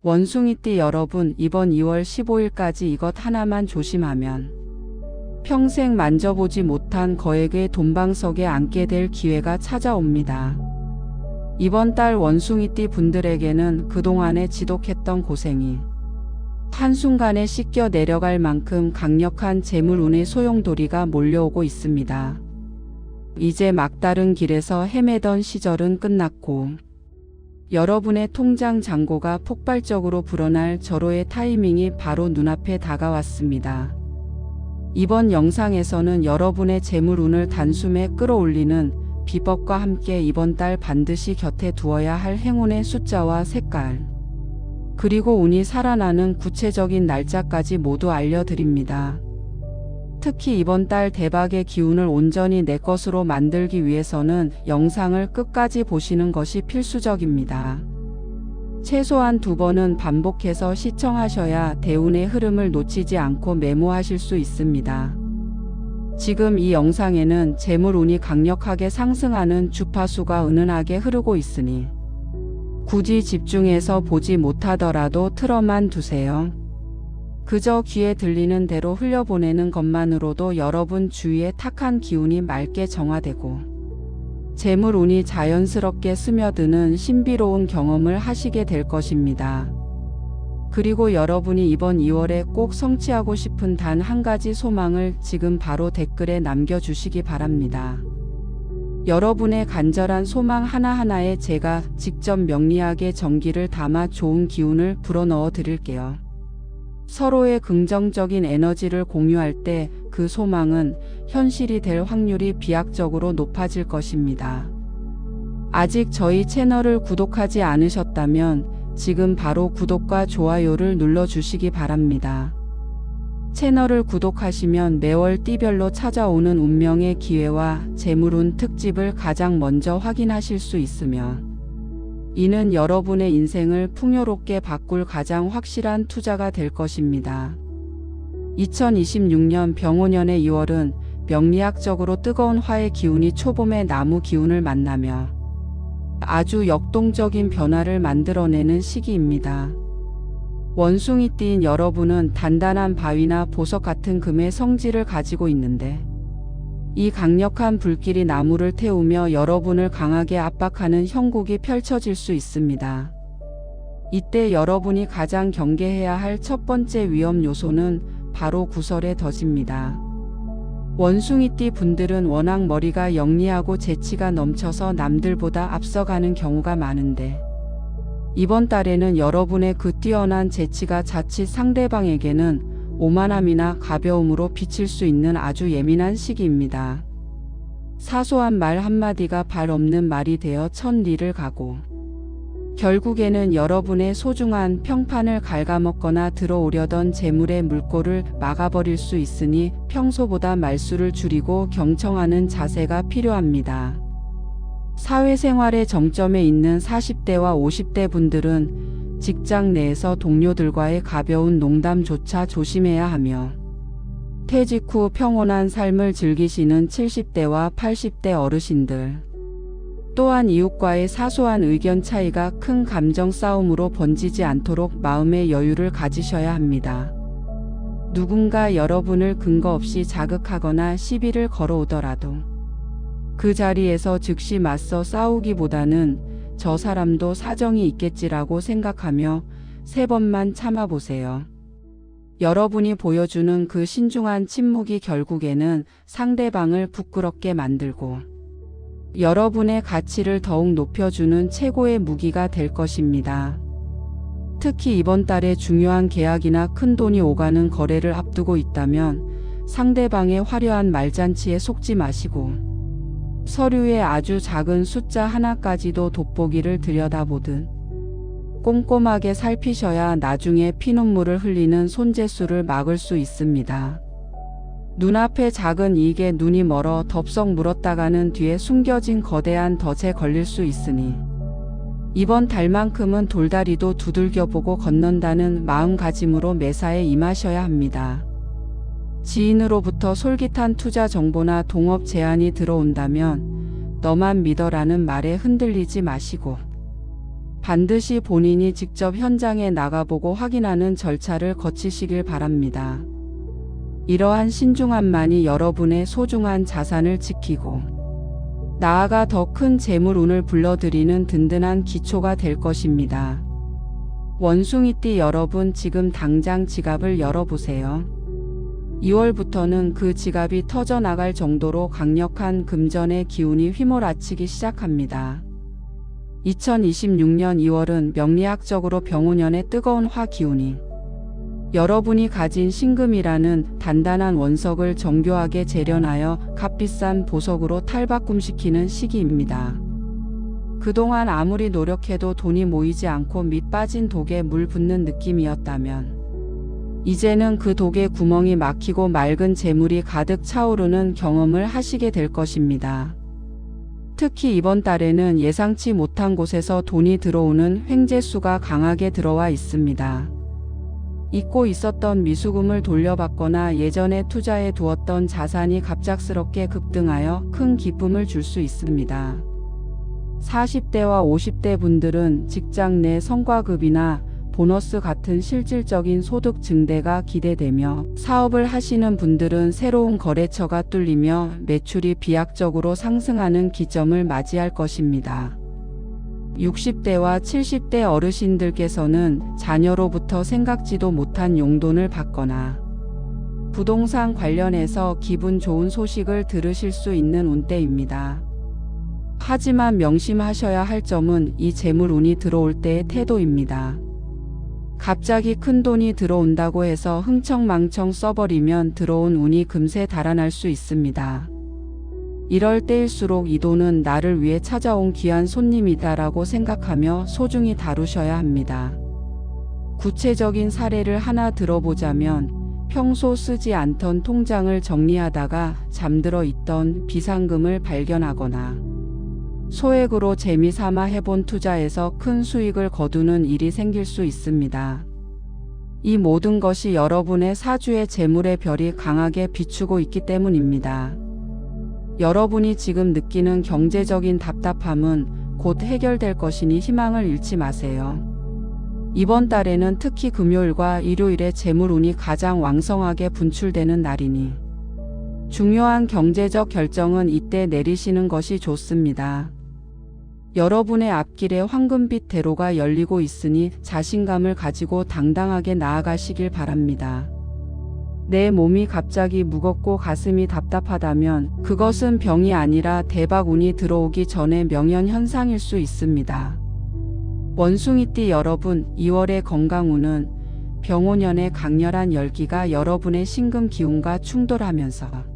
원숭이띠 여러분, 이번 2월 15일까지 이것 하나만 조심하면 평생 만져보지 못한 거액의 돈방석에 앉게 될 기회가 찾아옵니다. 이번 달 원숭이띠 분들에게는 그동안에 지독했던 고생이 한순간에 씻겨 내려갈 만큼 강력한 재물운의 소용돌이가 몰려오고 있습니다. 이제 막다른 길에서 헤매던 시절은 끝났고 여러분의 통장 잔고가 폭발적으로 불어날 절호의 타이밍이 바로 눈앞에 다가왔습니다. 이번 영상에서는 여러분의 재물운을 단숨에 끌어올리는 비법과 함께 이번 달 반드시 곁에 두어야 할 행운의 숫자와 색깔, 그리고 운이 살아나는 구체적인 날짜까지 모두 알려드립니다. 특히 이번 달 대박의 기운을 온전히 내 것으로 만들기 위해서는 영상을 끝까지 보시는 것이 필수적입니다. 최소한 2번은 반복해서 시청하셔야 대운의 흐름을 놓치지 않고 메모하실 수 있습니다. 지금 이 영상에는 재물운이 강력하게 상승하는 주파수가 은은하게 흐르고 있으니 굳이 집중해서 보지 못하더라도 틀어만 두세요. 그저 귀에 들리는 대로 흘려보내는 것만으로도 여러분 주위에 탁한 기운이 맑게 정화되고 재물운이 자연스럽게 스며드는 신비로운 경험을 하시게 될 것입니다. 그리고 여러분이 이번 2월에 꼭 성취하고 싶은 단 한 가지 소망을 지금 바로 댓글에 남겨주시기 바랍니다. 여러분의 간절한 소망 하나하나에 제가 직접 명리학의 정기를 담아 좋은 기운을 불어넣어 드릴게요. 서로의 긍정적인 에너지를 공유할 때 그 소망은 현실이 될 확률이 비약적으로 높아질 것입니다. 아직 저희 채널을 구독하지 않으셨다면 지금 바로 구독과 좋아요를 눌러주시기 바랍니다. 채널을 구독하시면 매월 띠별로 찾아오는 운명의 기회와 재물운 특집을 가장 먼저 확인하실 수 있으며 이는 여러분의 인생을 풍요롭게 바꿀 가장 확실한 투자가 될 것입니다. 2026년 병오년의 2월은 명리학적으로 뜨거운 화의 기운이 초봄의 나무 기운을 만나며 아주 역동적인 변화를 만들어내는 시기입니다. 원숭이띠인 여러분은 단단한 바위나 보석 같은 금의 성질을 가지고 있는데 이 강력한 불길이 나무를 태우며 여러분을 강하게 압박하는 형국이 펼쳐질 수 있습니다. 이때 여러분이 가장 경계해야 할 첫 번째 위험 요소는 바로 구설의 덫입니다. 원숭이띠 분들은 워낙 머리가 영리하고 재치가 넘쳐서 남들보다 앞서가는 경우가 많은데 이번 달에는 여러분의 그 뛰어난 재치가 자칫 상대방에게는 오만함이나 가벼움으로 비칠 수 있는 아주 예민한 시기입니다. 사소한 말 한마디가 발 없는 말이 되어 천리를 가고 결국에는 여러분의 소중한 평판을 갉아먹거나 들어오려던 재물의 물꼬를 막아버릴 수 있으니 평소보다 말수를 줄이고 경청하는 자세가 필요합니다. 사회생활의 정점에 있는 40대와 50대 분들은 직장 내에서 동료들과의 가벼운 농담조차 조심해야 하며 퇴직 후 평온한 삶을 즐기시는 70대와 80대 어르신들, 또한 이웃과의 사소한 의견 차이가 큰 감정 싸움으로 번지지 않도록 마음의 여유를 가지셔야 합니다. 누군가 여러분을 근거 없이 자극하거나 시비를 걸어오더라도 그 자리에서 즉시 맞서 싸우기보다는 저 사람도 사정이 있겠지라고 생각하며 3번만 참아보세요. 여러분이 보여주는 그 신중한 침묵이 결국에는 상대방을 부끄럽게 만들고 여러분의 가치를 더욱 높여주는 최고의 무기가 될 것입니다. 특히 이번 달에 중요한 계약이나 큰 돈이 오가는 거래를 앞두고 있다면 상대방의 화려한 말잔치에 속지 마시고 서류의 아주 작은 숫자 하나까지도 돋보기를 들여다보듯 꼼꼼하게 살피셔야 나중에 피눈물을 흘리는 손재수를 막을 수 있습니다. 눈앞의 작은 이익에 눈이 멀어 덥석 물었다가는 뒤에 숨겨진 거대한 덫에 걸릴 수 있으니 이번 달만큼은 돌다리도 두들겨보고 건넌다는 마음가짐으로 매사에 임하셔야 합니다. 지인으로부터 솔깃한 투자 정보나 동업 제안이 들어온다면 너만 믿어라는 말에 흔들리지 마시고 반드시 본인이 직접 현장에 나가보고 확인하는 절차를 거치시길 바랍니다. 이러한 신중함만이 여러분의 소중한 자산을 지키고 나아가 더 큰 재물운을 불러들이는 든든한 기초가 될 것입니다. 원숭이띠 여러분, 지금 당장 지갑을 열어보세요. 2월부터는 그 지갑이 터져나갈 정도로 강력한 금전의 기운이 휘몰아치기 시작합니다. 2026년 2월은 명리학적으로 병오년의 뜨거운 화 기운이 여러분이 가진 신금이라는 단단한 원석을 정교하게 재련하여 값비싼 보석으로 탈바꿈시키는 시기입니다. 그동안 아무리 노력해도 돈이 모이지 않고 밑 빠진 독에 물 붓는 느낌이었다면 이제는 그 독의 구멍이 막히고 맑은 재물이 가득 차오르는 경험을 하시게 될 것입니다. 특히 이번 달에는 예상치 못한 곳에서 돈이 들어오는 횡재수가 강하게 들어와 있습니다. 잊고 있었던 미수금을 돌려받거나 예전에 투자해 두었던 자산이 갑작스럽게 급등하여 큰 기쁨을 줄 수 있습니다. 40대와 50대 분들은 직장 내 성과급이나 보너스 같은 실질적인 소득 증대가 기대되며, 사업을 하시는 분들은 새로운 거래처가 뚫리며 매출이 비약적으로 상승하는 기점을 맞이할 것입니다. 60대와 70대 어르신들께서는 자녀로부터 생각지도 못한 용돈을 받거나 부동산 관련해서 기분 좋은 소식을 들으실 수 있는 운때입니다. 하지만 명심하셔야 할 점은 이 재물운이 들어올 때의 태도입니다. 갑자기 큰 돈이 들어온다고 해서 흥청망청 써버리면 들어온 운이 금세 달아날 수 있습니다. 이럴 때일수록 이 돈은 나를 위해 찾아온 귀한 손님이다라고 생각하며 소중히 다루셔야 합니다. 구체적인 사례를 하나 들어보자면, 평소 쓰지 않던 통장을 정리하다가 잠들어 있던 비상금을 발견하거나 소액으로 재미삼아 해본 투자에서 큰 수익을 거두는 일이 생길 수 있습니다. 이 모든 것이 여러분의 사주의 재물의 별이 강하게 비추고 있기 때문입니다. 여러분이 지금 느끼는 경제적인 답답함은 곧 해결될 것이니 희망을 잃지 마세요. 이번 달에는 특히 금요일과 일요일에 재물운이 가장 왕성하게 분출되는 날이니 중요한 경제적 결정은 이때 내리시는 것이 좋습니다. 여러분의 앞길에 황금빛 대로가 열리고 있으니 자신감을 가지고 당당하게 나아가시길 바랍니다. 내 몸이 갑자기 무겁고 가슴이 답답하다면 그것은 병이 아니라 대박운이 들어오기 전에 명현현상일 수 있습니다. 원숭이띠 여러분, 2월의 건강운은 병오년의 강렬한 열기가 여러분의 신금 기운과 충돌하면서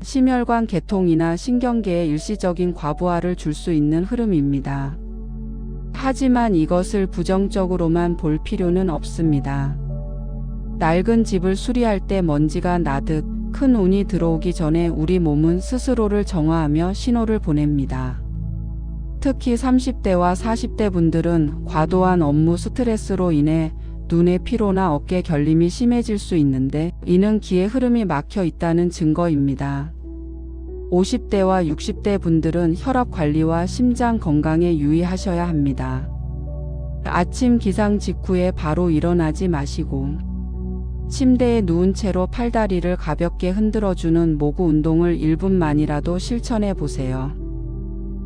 심혈관 계통이나 신경계에 일시적인 과부하를 줄 수 있는 흐름입니다. 하지만 이것을 부정적으로만 볼 필요는 없습니다. 낡은 집을 수리할 때 먼지가 나듯 큰 운이 들어오기 전에 우리 몸은 스스로를 정화하며 신호를 보냅니다. 특히 30대와 40대 분들은 과도한 업무 스트레스로 인해 눈의 피로나 어깨 결림이 심해질 수 있는데, 이는 기의 흐름이 막혀 있다는 증거입니다. 50대와 60대 분들은 혈압 관리와 심장 건강에 유의하셔야 합니다. 아침 기상 직후에 바로 일어나지 마시고 침대에 누운 채로 팔다리를 가볍게 흔들어주는 모구 운동을 1분만이라도 실천해 보세요.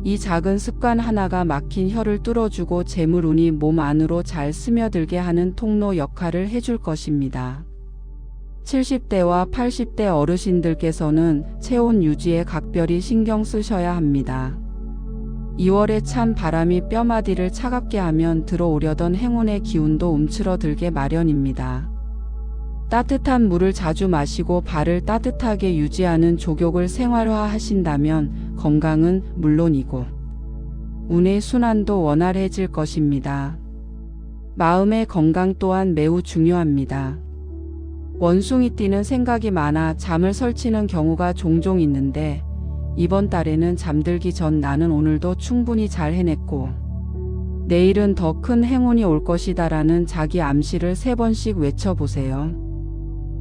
이 작은 습관 하나가 막힌 혀를 뚫어주고 재물운이 몸 안으로 잘 스며들게 하는 통로 역할을 해줄 것입니다. 70대와 80대 어르신들께서는 체온 유지에 각별히 신경 쓰셔야 합니다. 2월에 찬 바람이 뼈마디를 차갑게 하면 들어오려던 행운의 기운도 움츠러들게 마련입니다. 따뜻한 물을 자주 마시고 발을 따뜻하게 유지하는 족욕을 생활화하신다면 건강은 물론이고 운의 순환도 원활해질 것입니다. 마음의 건강 또한 매우 중요합니다. 원숭이띠는 생각이 많아 잠을 설치는 경우가 종종 있는데, 이번 달에는 잠들기 전 나는 오늘도 충분히 잘 해냈고 내일은 더 큰 행운이 올 것이다라는 자기 암시를 3번씩 외쳐보세요.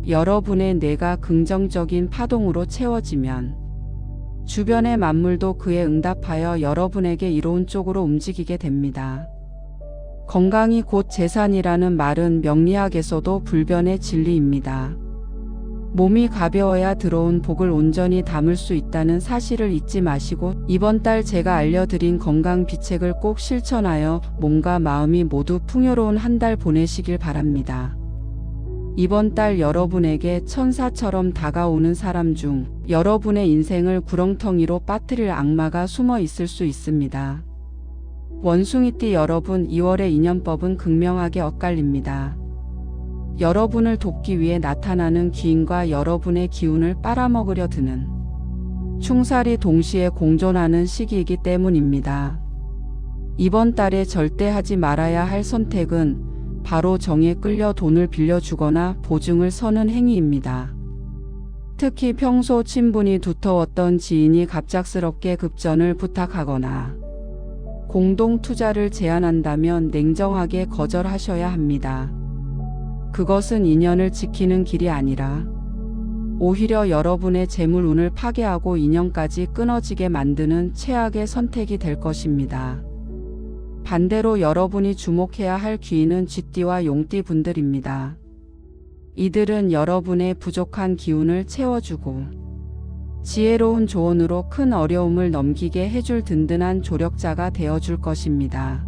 여러분의 뇌가 긍정적인 파동으로 채워지면 주변의 만물도 그에 응답하여 여러분에게 이로운 쪽으로 움직이게 됩니다. 건강이 곧 재산이라는 말은 명리학에서도 불변의 진리입니다. 몸이 가벼워야 들어온 복을 온전히 담을 수 있다는 사실을 잊지 마시고 이번 달 제가 알려드린 건강 비책을 꼭 실천하여 몸과 마음이 모두 풍요로운 한 달 보내시길 바랍니다. 이번 달 여러분에게 천사처럼 다가오는 사람 중 여러분의 인생을 구렁텅이로 빠뜨릴 악마가 숨어 있을 수 있습니다. 원숭이띠 여러분, 2월의 인연법은 극명하게 엇갈립니다. 여러분을 돕기 위해 나타나는 귀인과 여러분의 기운을 빨아먹으려 드는 충살이 동시에 공존하는 시기이기 때문입니다. 이번 달에 절대 하지 말아야 할 선택은 바로 정에 끌려 돈을 빌려주거나 보증을 서는 행위입니다. 특히 평소 친분이 두터웠던 지인이 갑작스럽게 급전을 부탁하거나 공동 투자를 제안한다면 냉정하게 거절하셔야 합니다. 그것은 인연을 지키는 길이 아니라 오히려 여러분의 재물운을 파괴하고 인연까지 끊어지게 만드는 최악의 선택이 될 것입니다. 반대로 여러분이 주목해야 할 귀인은 쥐띠와 용띠 분들입니다. 이들은 여러분의 부족한 기운을 채워주고 지혜로운 조언으로 큰 어려움을 넘기게 해줄 든든한 조력자가 되어줄 것입니다.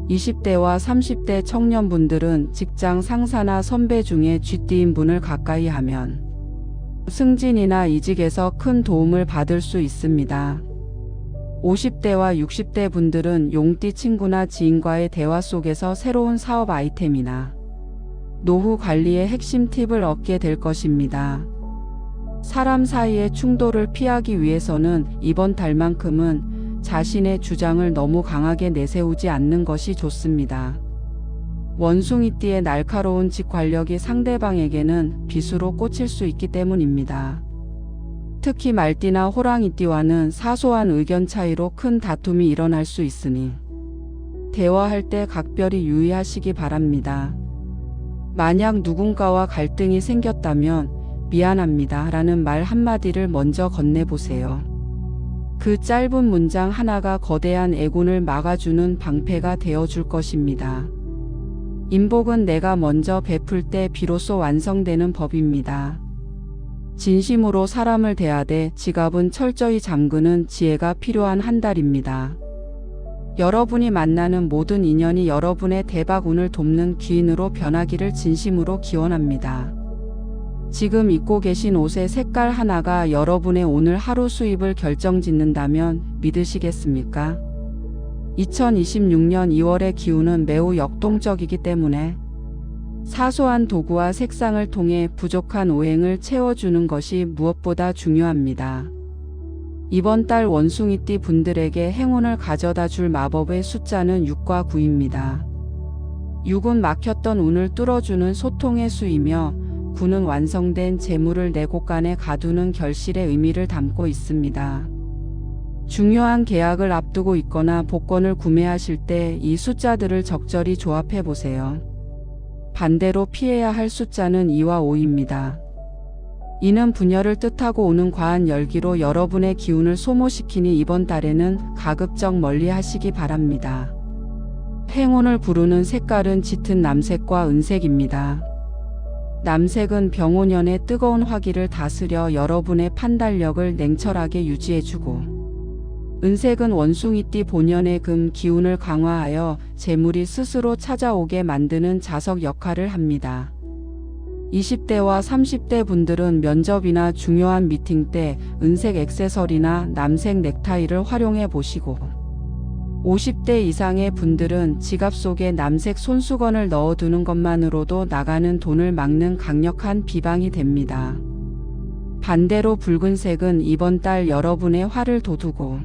20대와 30대 청년분들은 직장 상사나 선배 중에 쥐띠인 분을 가까이 하면 승진이나 이직에서 큰 도움을 받을 수 있습니다. 50대와 60대 분들은 용띠 친구나 지인과의 대화 속에서 새로운 사업 아이템이나 노후 관리의 핵심 팁을 얻게 될 것입니다. 사람 사이의 충돌을 피하기 위해서는 이번 달만큼은 자신의 주장을 너무 강하게 내세우지 않는 것이 좋습니다. 원숭이띠의 날카로운 직관력이 상대방에게는 비수로 꽂힐 수 있기 때문입니다. 특히 말띠나 호랑이띠와는 사소한 의견 차이로 큰 다툼이 일어날 수 있으니 대화할 때 각별히 유의하시기 바랍니다. 만약 누군가와 갈등이 생겼다면 미안합니다 라는 말 한마디를 먼저 건네보세요. 그 짧은 문장 하나가 거대한 애군을 막아주는 방패가 되어줄 것입니다. 인복은 내가 먼저 베풀 때 비로소 완성되는 법입니다. 진심으로 사람을 대하되 지갑은 철저히 잠그는 지혜가 필요한 한 달입니다. 여러분이 만나는 모든 인연이 여러분의 대박운을 돕는 귀인으로 변하기를 진심으로 기원합니다. 지금 입고 계신 옷의 색깔 하나가 여러분의 오늘 하루 수입을 결정짓는다면 믿으시겠습니까? 2026년 2월의 기운은 매우 역동적이기 때문에 사소한 도구와 색상을 통해 부족한 오행을 채워주는 것이 무엇보다 중요합니다. 이번 달 원숭이띠 분들에게 행운을 가져다 줄 마법의 숫자는 6과 9입니다. 6은 막혔던 운을 뚫어주는 소통의 수이며 9는 완성된 재물을 내 곳간에 가두는 결실의 의미를 담고 있습니다. 중요한 계약을 앞두고 있거나 복권을 구매하실 때 이 숫자들을 적절히 조합해 보세요. 반대로 피해야 할 숫자는 2와 5입니다. 이는 분열을 뜻하고 오는 과한 열기로 여러분의 기운을 소모시키니 이번 달에는 가급적 멀리 하시기 바랍니다. 행운을 부르는 색깔은 짙은 남색과 은색입니다. 남색은 병오년의 뜨거운 화기를 다스려 여러분의 판단력을 냉철하게 유지해주고 은색은 원숭이띠 본연의 금 기운을 강화하여 재물이 스스로 찾아오게 만드는 자석 역할을 합니다. 20대와 30대 분들은 면접이나 중요한 미팅 때 은색 액세서리나 남색 넥타이를 활용해 보시고 50대 이상의 분들은 지갑 속에 남색 손수건을 넣어두는 것만으로도 나가는 돈을 막는 강력한 비방이 됩니다. 반대로 붉은색은 이번 달 여러분의 화를 돋우고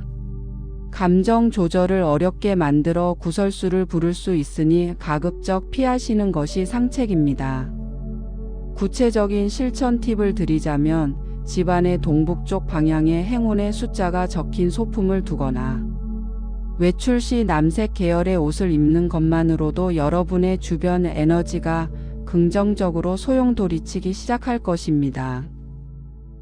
감정 조절을 어렵게 만들어 구설수를 부를 수 있으니 가급적 피하시는 것이 상책입니다. 구체적인 실천 팁을 드리자면 집안의 동북쪽 방향에 행운의 숫자가 적힌 소품을 두거나 외출 시 남색 계열의 옷을 입는 것만으로도 여러분의 주변 에너지가 긍정적으로 소용돌이치기 시작할 것입니다.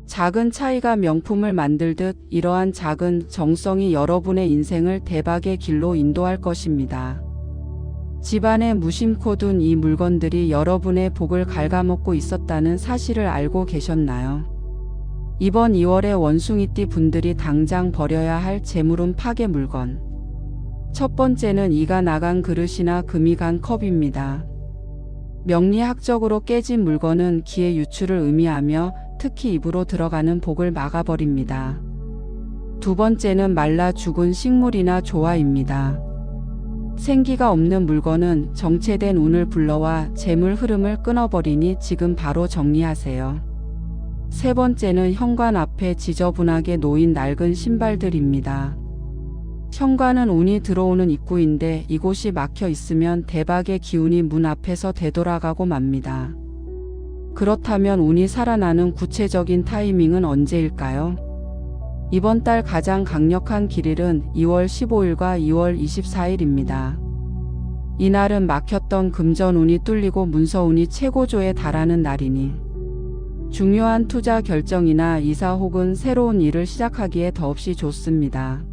작은 차이가 명품을 만들듯 이러한 작은 정성이 여러분의 인생을 대박의 길로 인도할 것입니다. 집안에 무심코 둔 이 물건들이 여러분의 복을 갉아먹고 있었다는 사실을 알고 계셨나요? 이번 2월에 원숭이띠 분들이 당장 버려야 할 재물운 파괴 물건. 첫 번째는 이가 나간 그릇이나 금이 간 컵입니다. 명리학적으로 깨진 물건은 기의 유출을 의미하며 특히 입으로 들어가는 복을 막아버립니다. 두 번째는 말라 죽은 식물이나 조화입니다. 생기가 없는 물건은 정체된 운을 불러와 재물 흐름을 끊어버리니 지금 바로 정리하세요. 세 번째는 현관 앞에 지저분하게 놓인 낡은 신발들입니다. 현관은 운이 들어오는 입구인데 이곳이 막혀 있으면 대박의 기운이 문 앞에서 되돌아가고 맙니다. 그렇다면 운이 살아나는 구체적인 타이밍은 언제일까요? 이번 달 가장 강력한 길일은 2월 15일과 2월 24일입니다. 이날은 막혔던 금전운이 뚫리고 문서운이 최고조에 달하는 날이니 중요한 투자 결정이나 이사 혹은 새로운 일을 시작하기에 더없이 좋습니다.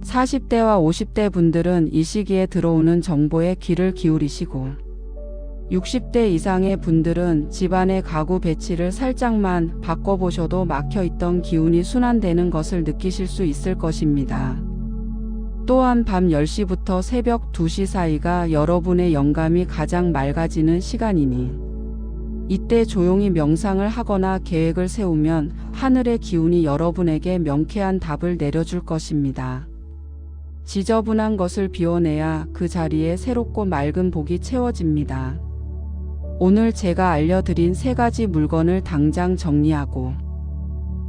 40대와 50대 분들은 이 시기에 들어오는 정보에 귀를 기울이시고 60대 이상의 분들은 집안의 가구 배치를 살짝만 바꿔보셔도 막혀있던 기운이 순환되는 것을 느끼실 수 있을 것입니다. 또한 밤 10시부터 새벽 2시 사이가 여러분의 영감이 가장 맑아지는 시간이니 이때 조용히 명상을 하거나 계획을 세우면 하늘의 기운이 여러분에게 명쾌한 답을 내려줄 것입니다. 지저분한 것을 비워내야 그 자리에 새롭고 맑은 복이 채워집니다. 오늘 제가 알려드린 3가지 물건을 당장 정리하고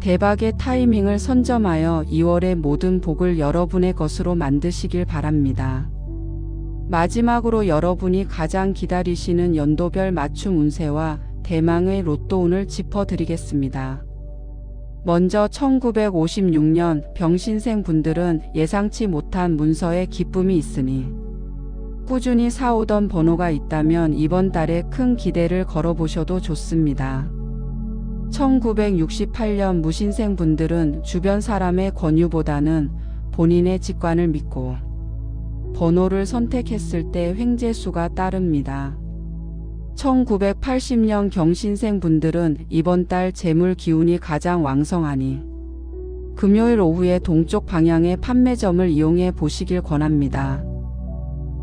대박의 타이밍을 선점하여 2월의 모든 복을 여러분의 것으로 만드시길 바랍니다. 마지막으로 여러분이 가장 기다리시는 연도별 맞춤 운세와 대망의 로또운을 짚어드리겠습니다. 먼저 1956년 병신생 분들은 예상치 못한 문서에 기쁨이 있으니 꾸준히 사오던 번호가 있다면 이번 달에 큰 기대를 걸어보셔도 좋습니다. 1968년 무신생 분들은 주변 사람의 권유보다는 본인의 직관을 믿고 번호를 선택했을 때 횡재수가 따릅니다. 1980년 경신생 분들은 이번 달 재물 기운이 가장 왕성하니 금요일 오후에 동쪽 방향의 판매점을 이용해 보시길 권합니다.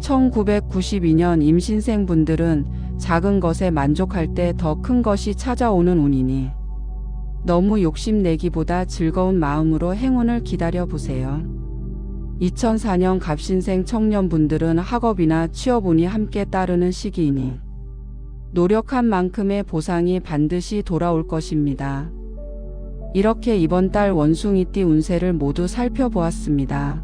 1992년 임신생 분들은 작은 것에 만족할 때 더 큰 것이 찾아오는 운이니 너무 욕심내기보다 즐거운 마음으로 행운을 기다려보세요. 2004년 갑신생 청년분들은 학업이나 취업운이 함께 따르는 시기이니 노력한 만큼의 보상이 반드시 돌아올 것입니다. 이렇게 이번 달 원숭이띠 운세를 모두 살펴보았습니다.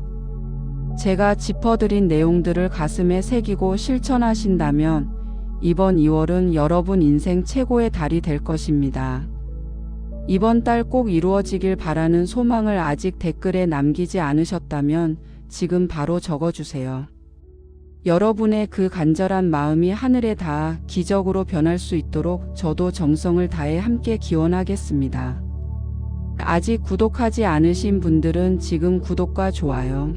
제가 짚어드린 내용들을 가슴에 새기고 실천하신다면 이번 2월은 여러분 인생 최고의 달이 될 것입니다. 이번 달 꼭 이루어지길 바라는 소망을 아직 댓글에 남기지 않으셨다면 지금 바로 적어주세요. 여러분의 그 간절한 마음이 하늘에 닿아 기적으로 변할 수 있도록 저도 정성을 다해 함께 기원하겠습니다. 아직 구독하지 않으신 분들은 지금 구독과 좋아요,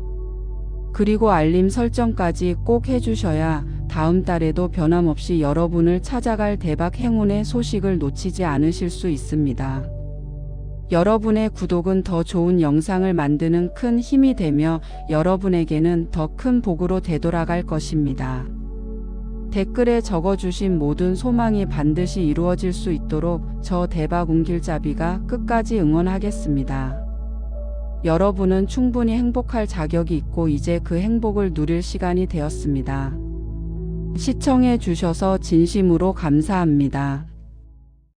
그리고 알림 설정까지 꼭 해주셔야 다음 달에도 변함없이 여러분을 찾아갈 대박 행운의 소식을 놓치지 않으실 수 있습니다. 여러분의 구독은 더 좋은 영상을 만드는 큰 힘이 되며 여러분에게는 더 큰 복으로 되돌아갈 것입니다. 댓글에 적어주신 모든 소망이 반드시 이루어질 수 있도록 저 대박 운길잡이가 끝까지 응원하겠습니다. 여러분은 충분히 행복할 자격이 있고 이제 그 행복을 누릴 시간이 되었습니다. 시청해 주셔서 진심으로 감사합니다.